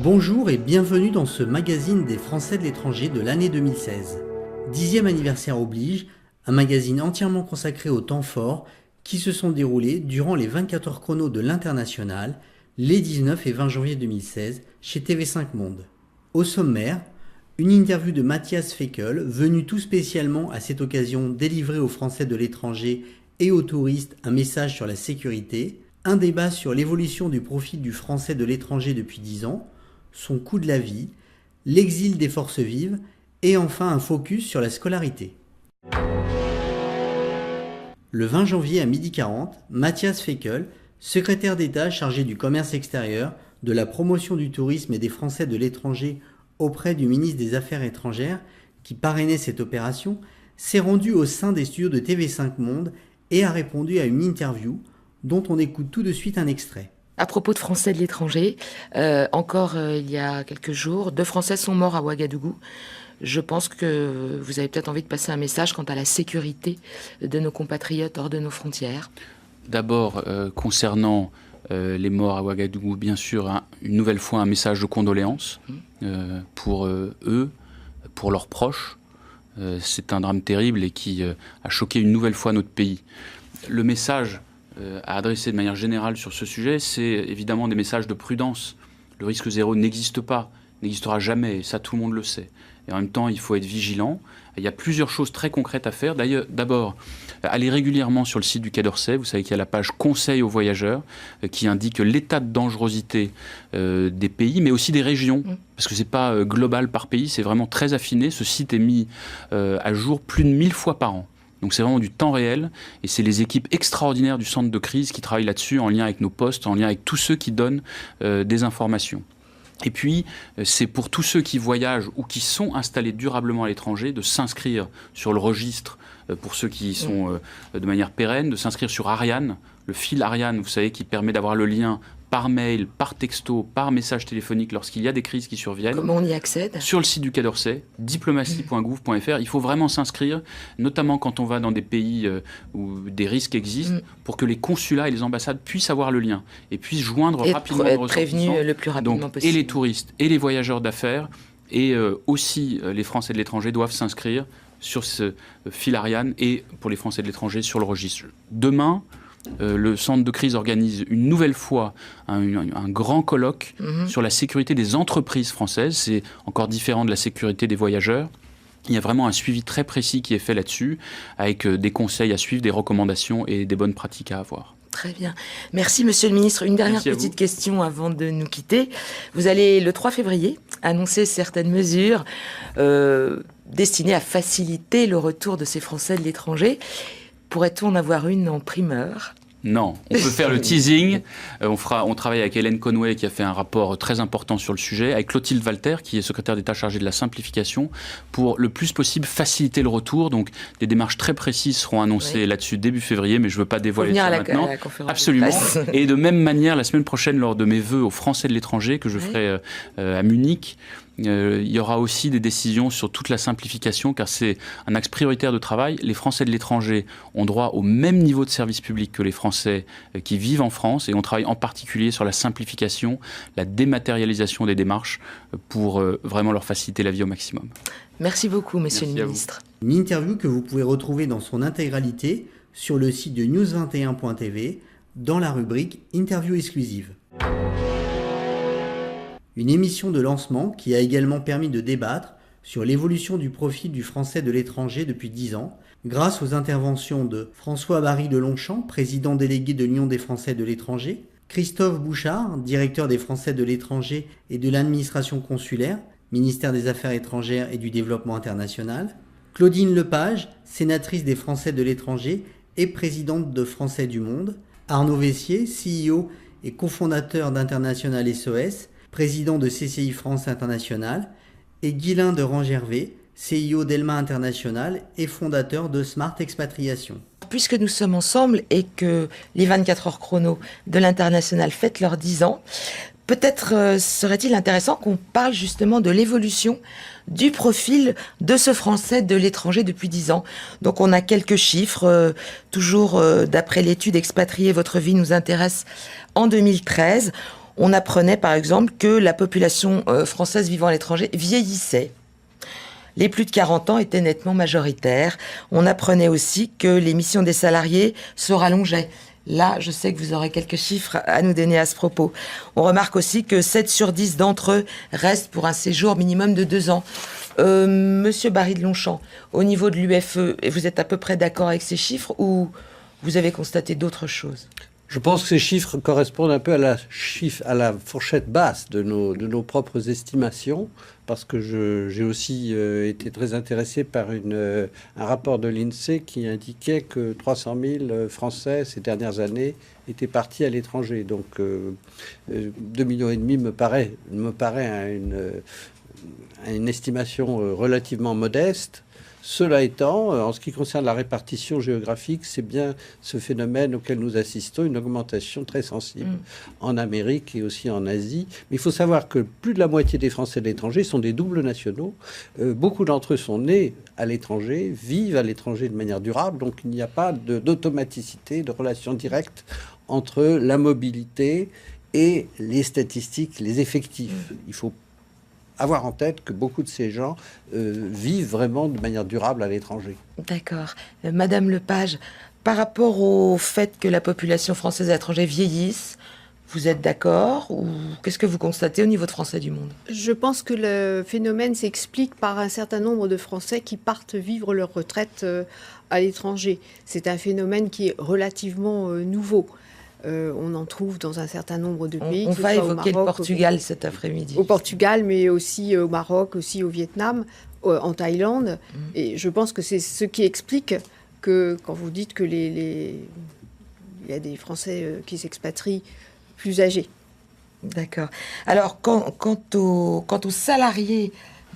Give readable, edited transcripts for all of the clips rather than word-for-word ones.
Bonjour et bienvenue dans ce magazine des Français de l'étranger de l'année 2016. 10e anniversaire oblige, un magazine entièrement consacré aux temps forts qui se sont déroulés durant les 24 heures chrono de l'International, les 19 et 20 janvier 2016, chez TV5 Monde. Au sommaire, une interview de Matthias Fekl, venu tout spécialement à cette occasion délivrer aux Français de l'étranger et aux touristes un message sur la sécurité, un débat sur l'évolution du profil du Français de l'étranger depuis 10 ans, son coût de la vie, l'exil des forces vives et enfin un focus sur la scolarité. Le 20 janvier à 12h40, Matthias Fekl, secrétaire d'État chargé du commerce extérieur, de la promotion du tourisme et des Français de l'étranger auprès du ministre des Affaires étrangères, qui parrainait cette opération, s'est rendu au sein des studios de TV5 Monde et a répondu à une interview dont on écoute tout de suite un extrait. À propos de Français de l'étranger, il y a quelques jours, 2 Français sont morts à Ouagadougou. Je pense que vous avez peut-être envie de passer un message quant à la sécurité de nos compatriotes hors de nos frontières. D'abord, concernant les morts à Ouagadougou, bien sûr, une nouvelle fois un message de condoléances pour eux, pour leurs proches. C'est un drame terrible et qui a choqué une nouvelle fois notre pays. Le message à adresser de manière générale sur ce sujet, c'est évidemment des messages de prudence. Le risque zéro n'existe pas, n'existera jamais, et ça tout le monde le sait. Et en même temps, il faut être vigilant. Il y a plusieurs choses très concrètes à faire. D'ailleurs, d'abord, aller régulièrement sur le site du Quai d'Orsay. Vous savez qu'il y a la page Conseil aux voyageurs qui indique l'état de dangerosité des pays, mais aussi des régions. Parce que ce n'est pas global par pays, c'est vraiment très affiné. Ce site est mis à jour plus de 1000 fois par an. Donc c'est vraiment du temps réel et c'est les équipes extraordinaires du centre de crise qui travaillent là-dessus en lien avec nos postes, en lien avec tous ceux qui donnent des informations. Et puis, c'est pour tous ceux qui voyagent ou qui sont installés durablement à l'étranger de s'inscrire sur le registre, pour ceux qui y sont de manière pérenne, de s'inscrire sur Ariane, le fil Ariane, vous savez, qui permet d'avoir le lien par mail, par texto, par message téléphonique lorsqu'il y a des crises qui surviennent. Comment on y accède ? Sur le site du Quai d'Orsay, diplomatie.gouv.fr. Il faut vraiment s'inscrire, notamment quand on va dans des pays où des risques existent, pour que les consulats et les ambassades puissent avoir le lien et puissent joindre rapidement les ressortissants. Prévenus le plus rapidement possible. Et les touristes et les voyageurs d'affaires et aussi les Français de l'étranger doivent s'inscrire sur ce fil Ariane et pour les Français de l'étranger sur le registre. Demain, le centre de crise organise une nouvelle fois un grand colloque sur la sécurité des entreprises françaises. C'est encore différent de la sécurité des voyageurs. Il y a vraiment un suivi très précis qui est fait là-dessus, avec des conseils à suivre, des recommandations et des bonnes pratiques à avoir. Très bien. Merci, Monsieur le Ministre. Une dernière petite question avant de nous quitter. Vous allez, le 3 février, annoncer certaines mesures destinées à faciliter le retour de ces Français de l'étranger. Pourrait-on en avoir une en primeur ? Non, on peut faire le teasing. On travaille avec Hélène Conway qui a fait un rapport très important sur le sujet, avec Clotilde Walter qui est secrétaire d'État chargée de la simplification, pour le plus possible faciliter le retour. Donc des démarches très précises seront annoncées là-dessus début février, mais je ne veux pas dévoiler ça maintenant. Absolument. Et de même manière, la semaine prochaine, lors de mes vœux aux Français de l'étranger que je ferai à Munich, il y aura aussi des décisions sur toute la simplification, car c'est un axe prioritaire de travail. Les Français de l'étranger ont droit au même niveau de service public que les Français qui vivent en France, et on travaille en particulier sur la simplification, la dématérialisation des démarches pour vraiment leur faciliter la vie au maximum. Merci beaucoup, Monsieur le Ministre. Une interview que vous pouvez retrouver dans son intégralité sur le site de news21.tv dans la rubrique Interview exclusive. Une émission de lancement qui a également permis de débattre sur l'évolution du profil du Français de l'étranger depuis 10 ans, grâce aux interventions de François Barry de Longchamp, président délégué de l'Union des Français de l'étranger, Christophe Bouchard, directeur des Français de l'étranger et de l'administration consulaire, ministère des Affaires étrangères et du Développement international, Claudine Lepage, sénatrice des Français de l'étranger et présidente de Français du Monde, Arnaud Vessier, CEO et cofondateur d'International SOS, président de CCI France International, et Guylain de Rangervais, CIO d'Elma International et fondateur de Smart Expatriation. Puisque nous sommes ensemble et que les 24 heures chrono de l'International fêtent leurs 10 ans, peut-être serait-il intéressant qu'on parle justement de l'évolution du profil de ce Français de l'étranger depuis 10 ans. Donc on a quelques chiffres, toujours d'après l'étude Expatrier, votre vie nous intéresse en 2013. on apprenait par exemple que la population française vivant à l'étranger vieillissait. Les plus de 40 ans étaient nettement majoritaires. On apprenait aussi que les missions des salariés se rallongeaient. Là, je sais que vous aurez quelques chiffres à nous donner à ce propos. On remarque aussi que 7 sur 10 d'entre eux restent pour un séjour minimum de 2 ans. Monsieur Barry de Longchamp, au niveau de l'UFE, vous êtes à peu près d'accord avec ces chiffres ou vous avez constaté d'autres choses ? Je pense que ces chiffres correspondent un peu à la fourchette basse de nos propres estimations, parce que j'ai aussi été très intéressé par un rapport de l'INSEE qui indiquait que 300 000 Français ces dernières années étaient partis à l'étranger. Donc 2,5 millions me paraît une estimation relativement modeste. Cela étant, en ce qui concerne la répartition géographique, c'est bien ce phénomène auquel nous assistons, une augmentation très sensible en Amérique et aussi en Asie. Mais il faut savoir que plus de la moitié des Français de l'étranger sont des doubles nationaux. Beaucoup d'entre eux sont nés à l'étranger, vivent à l'étranger de manière durable, donc il n'y a pas d'automaticité, de relation directe entre la mobilité et les statistiques, les effectifs. Il faut avoir en tête que beaucoup de ces gens vivent vraiment de manière durable à l'étranger. D'accord. Madame Lepage, par rapport au fait que la population française à l'étranger vieillisse, vous êtes d'accord ou qu'est-ce que vous constatez au niveau de Français du monde ? Je pense que le phénomène s'explique par un certain nombre de Français qui partent vivre leur retraite à l'étranger. C'est un phénomène qui est relativement nouveau. On en trouve dans un certain nombre de pays. On va évoquer le Portugal cet après-midi. Au Portugal, mais aussi au Maroc, aussi au Vietnam, en Thaïlande. Et je pense que c'est ce qui explique que, quand vous dites que il y a des Français qui s'expatrient plus âgés. D'accord. Alors, quant aux salariés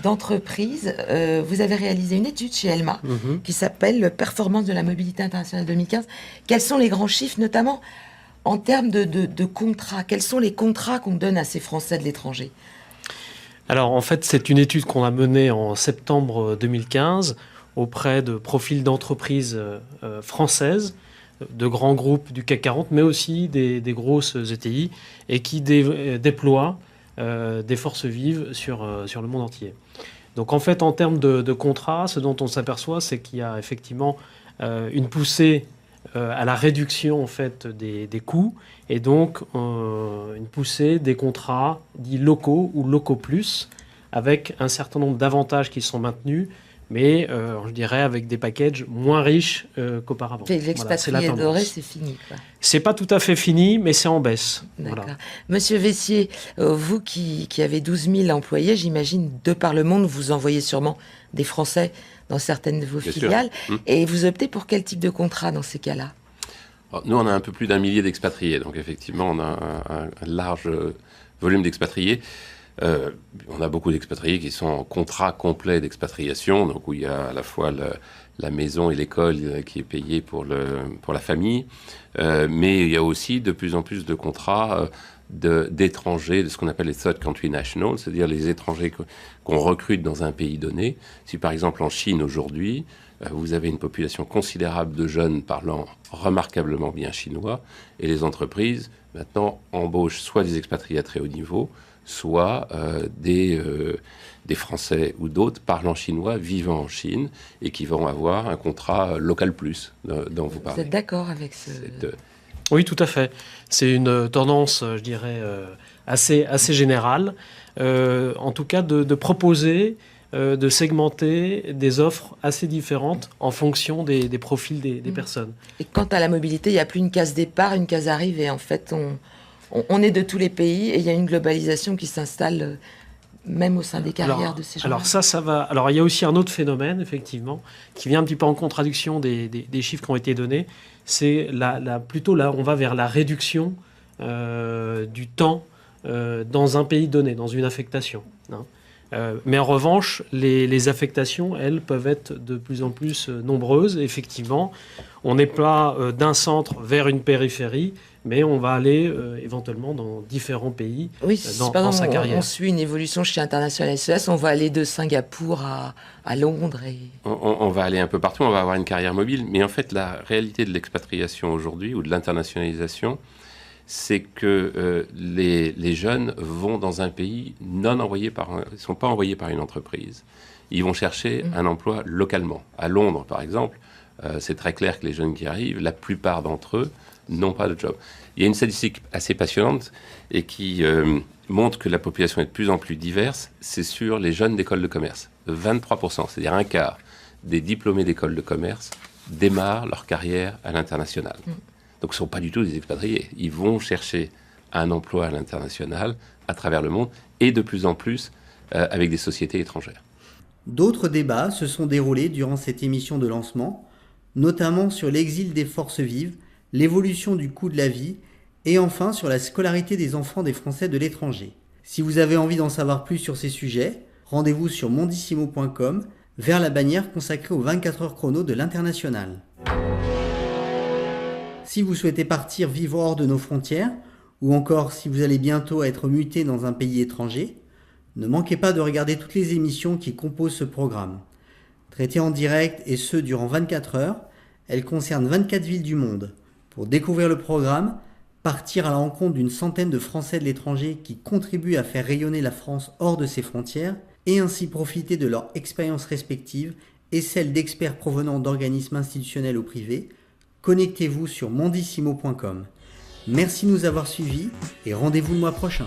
d'entreprise, vous avez réalisé une étude chez Elma qui s'appelle « Performance de la mobilité internationale 2015 ». Quels sont les grands chiffres, notamment en termes de contrats? Quels sont les contrats qu'on donne à ces Français de l'étranger? Alors, en fait, c'est une étude qu'on a menée en septembre 2015 auprès de profils d'entreprises françaises, de grands groupes du CAC 40, mais aussi des grosses ETI, et qui déploient des forces vives sur le monde entier. Donc, en fait, en termes de contrats, ce dont on s'aperçoit, c'est qu'il y a effectivement une poussée à la réduction en fait des coûts et donc une poussée des contrats dits locaux ou locaux plus avec un certain nombre d'avantages qui sont maintenus mais je dirais avec des packages moins riches qu'auparavant. L'expatrié doré, c'est fini, quoi. C'est pas tout à fait fini, mais c'est en baisse. D'accord. Voilà. Monsieur Vessier, vous qui avez 12 000 employés, j'imagine, de par le monde, vous envoyez sûrement des Français dans certaines de vos filiales. Et vous optez pour quel type de contrat dans ces cas-là? Alors, nous, on a un peu plus d'1 millier d'expatriés. Donc, effectivement, on a un large volume d'expatriés. On a beaucoup d'expatriés qui sont en contrat complet d'expatriation, donc où il y a à la fois la maison et l'école qui est payée pour la famille, mais il y a aussi de plus en plus de contrats d'étrangers, de ce qu'on appelle les third country nationals, c'est-à-dire les étrangers qu'on recrute dans un pays donné. Si par exemple en Chine aujourd'hui, vous avez une population considérable de jeunes parlant remarquablement bien chinois, et les entreprises maintenant embauchent soit des expatriés à très haut niveau, soit des Français ou d'autres parlant chinois, vivant en Chine, et qui vont avoir un contrat local plus dont vous parlez. Vous êtes d'accord avec ce... Oui, tout à fait. C'est une tendance, je dirais, assez générale. En tout cas, de proposer, de segmenter des offres assez différentes en fonction des profils des personnes. Et quant à la mobilité, il n'y a plus une case départ, une case arrivée. En fait, on est de tous les pays et il y a une globalisation qui s'installe même au sein des carrières de ces gens. Alors ça va. Alors il y a aussi un autre phénomène, effectivement, qui vient un petit peu en contradiction des chiffres qui ont été donnés. C'est plutôt là, on va vers la réduction du temps dans un pays donné, dans une affectation. Mais en revanche, les affectations, elles, peuvent être de plus en plus nombreuses. Effectivement, on n'est pas d'un centre vers une périphérie, mais on va aller éventuellement dans différents pays dans sa carrière. On suit une évolution chez International SES, on va aller de Singapour à Londres. On va aller un peu partout, on va avoir une carrière mobile, mais en fait la réalité de l'expatriation aujourd'hui, ou de l'internationalisation, c'est que les jeunes vont dans un pays non envoyé ils ne sont pas envoyés par une entreprise. Ils vont chercher un emploi localement. À Londres, par exemple, c'est très clair que les jeunes qui arrivent, la plupart d'entre eux n'ont pas de job. Il y a une statistique assez passionnante et qui montre que la population est de plus en plus diverse. C'est sur les jeunes d'école de commerce. 23%, c'est-à-dire un quart des diplômés d'école de commerce démarrent leur carrière à l'international. Donc ce ne sont pas du tout des expatriés. Ils vont chercher un emploi à l'international, à travers le monde, et de plus en plus avec des sociétés étrangères. D'autres débats se sont déroulés durant cette émission de lancement, notamment sur l'exil des forces vives, l'évolution du coût de la vie, et enfin sur la scolarité des enfants des Français de l'étranger. Si vous avez envie d'en savoir plus sur ces sujets, rendez-vous sur mondissimo.com vers la bannière consacrée aux 24 heures chrono de l'international. Si vous souhaitez partir vivre hors de nos frontières, ou encore si vous allez bientôt être muté dans un pays étranger, ne manquez pas de regarder toutes les émissions qui composent ce programme. Traitées en direct et ce durant 24 heures, elles concernent 24 villes du monde. Pour découvrir le programme, partir à la rencontre d'une centaine de Français de l'étranger qui contribuent à faire rayonner la France hors de ses frontières et ainsi profiter de leur expérience respective et celle d'experts provenant d'organismes institutionnels ou privés, connectez-vous sur mondissimo.com. Merci de nous avoir suivis et rendez-vous le mois prochain.